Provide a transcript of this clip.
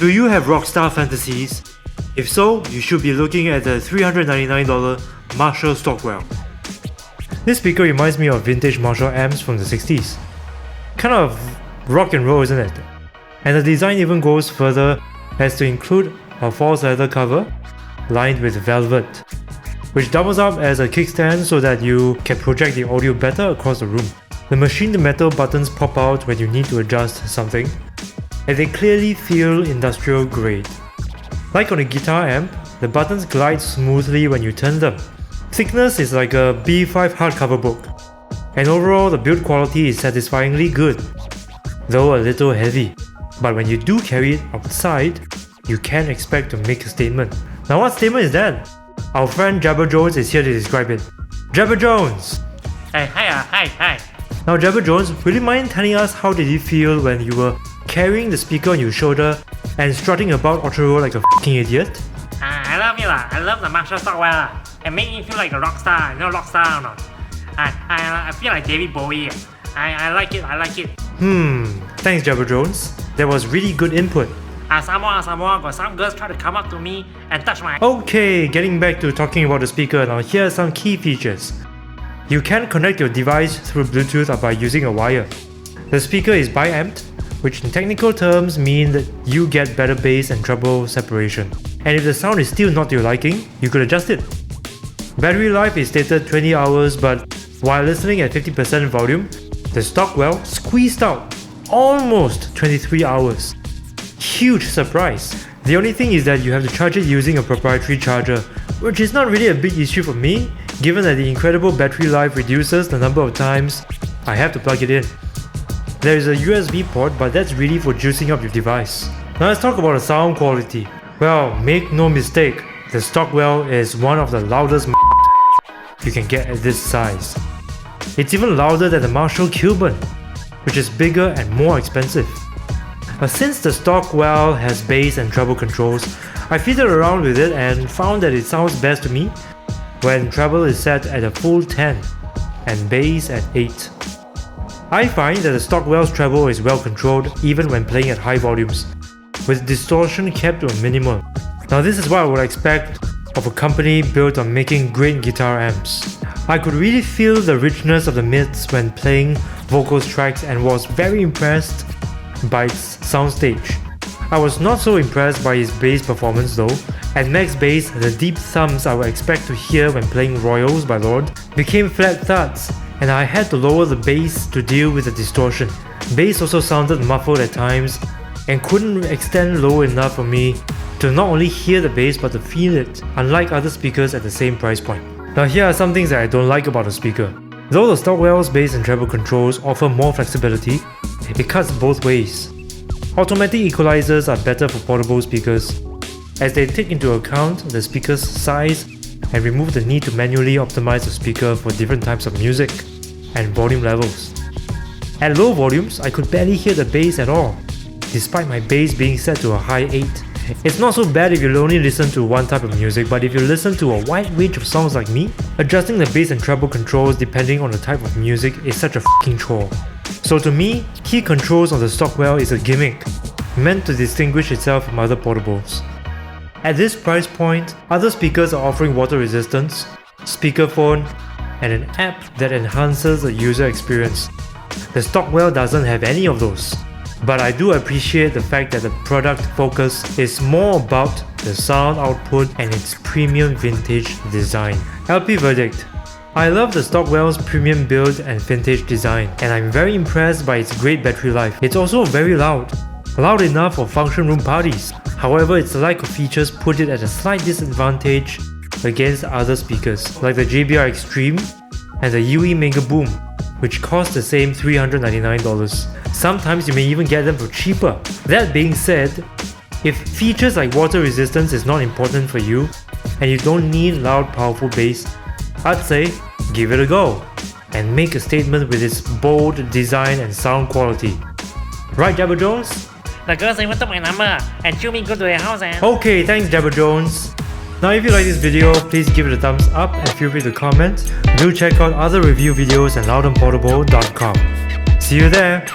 Do you have rockstar fantasies? If so, you should be looking at the $399 Marshall Stockwell. This speaker reminds me of vintage Marshall amps from the 60s. Kind of rock and roll, isn't it? And the design even goes further as to include a false leather cover lined with velvet, which doubles up as a kickstand so that you can project the audio better across the room. The machined metal buttons pop out when you need to adjust something, and they clearly feel industrial grade. Like on a guitar amp, the buttons glide smoothly when you turn them. Thickness is like a B5 hardcover book, and overall the build quality is satisfyingly good, though a little heavy. But when you do carry it outside, you can expect to make a statement. Now what statement is that? Our friend Jabbar Jones is here to describe it. Jabbar Jones! Hi. Now Jabbar Jones, will you mind telling us how did it feel when you were carrying the speaker on your shoulder and strutting about Orchard Road like a f***ing idiot? I love it I love the Marshall Stockwell It makes me feel like a rock star. You know rock star or not? I feel like David Bowie. I like it. Thanks Jabbar Jones. That was really good input. Some more, got some girls try to come up to me and touch my... Okay, getting back to talking about the speaker now, here are some key features. You can connect your device through Bluetooth or by using a wire. The speaker is bi-amped, which in technical terms mean that you get better bass and treble separation. And if the sound is still not to your liking, you could adjust it. Battery life is stated 20 hours, but while listening at 50% volume, the Stockwell squeezed out almost 23 hours. Huge surprise. The only thing is that you have to charge it using a proprietary charger, which is not really a big issue for me, given that the incredible battery life reduces the number of times I have to plug it in. There is a USB port, but that's really for juicing up your device. Now let's talk about the sound quality. Well, make no mistake, the Stockwell is one of the loudest you can get at this size. It's even louder than the Marshall Cuban, which is bigger and more expensive. But since the Stockwell has bass and treble controls, I fiddled around with it and found that it sounds best to me when treble is set at a full 10 and bass at 8. I find that the Stockwell's treble is well controlled even when playing at high volumes, with distortion kept to a minimum. Now this is what I would expect of a company built on making great guitar amps. I could really feel the richness of the mids when playing vocals tracks and was very impressed by its soundstage. I was not so impressed by its bass performance though. At max bass, the deep thumps I would expect to hear when playing Royals by Lord became flat thuds, and I had to lower the bass to deal with the distortion. Bass also sounded muffled at times and couldn't extend low enough for me to not only hear the bass but to feel it, unlike other speakers at the same price point. Now here are some things that I don't like about the speaker. Though the Stockwell's bass and treble controls offer more flexibility, it cuts both ways. Automatic equalizers are better for portable speakers, as they take into account the speaker's size and remove the need to manually optimize the speaker for different types of music and volume levels. At low volumes, I could barely hear the bass at all, despite my bass being set to a high 8. It's not so bad if you only listen to one type of music, but if you listen to a wide range of songs like me, adjusting the bass and treble controls depending on the type of music is such a f***ing chore. So to me, key controls on the Stockwell is a gimmick, meant to distinguish itself from other portables. At this price point, other speakers are offering water resistance, speakerphone, and an app that enhances the user experience. The Stockwell doesn't have any of those. But I do appreciate the fact that the product focus is more about the sound output and its premium vintage design. LP verdict. I love the Stockwell's premium build and vintage design, and I'm very impressed by its great battery life. It's also very loud. Loud enough for function room parties. However, its lack of features put it at a slight disadvantage against other speakers, like the Jabbar Extreme and the UE Mega Boom, which cost the same $399. Sometimes you may even get them for cheaper. That being said, if features like water resistance is not important for you and you don't need loud powerful bass, I'd say give it a go and make a statement with its bold design and sound quality. Right, Jabbar Jones? The girls even took my number and shoot me go to their house and... Okay, thanks Jabbar Jones. Now if you like this video, please give it a thumbs up and feel free to comment. Do check out other review videos at louandportable.com. See you there!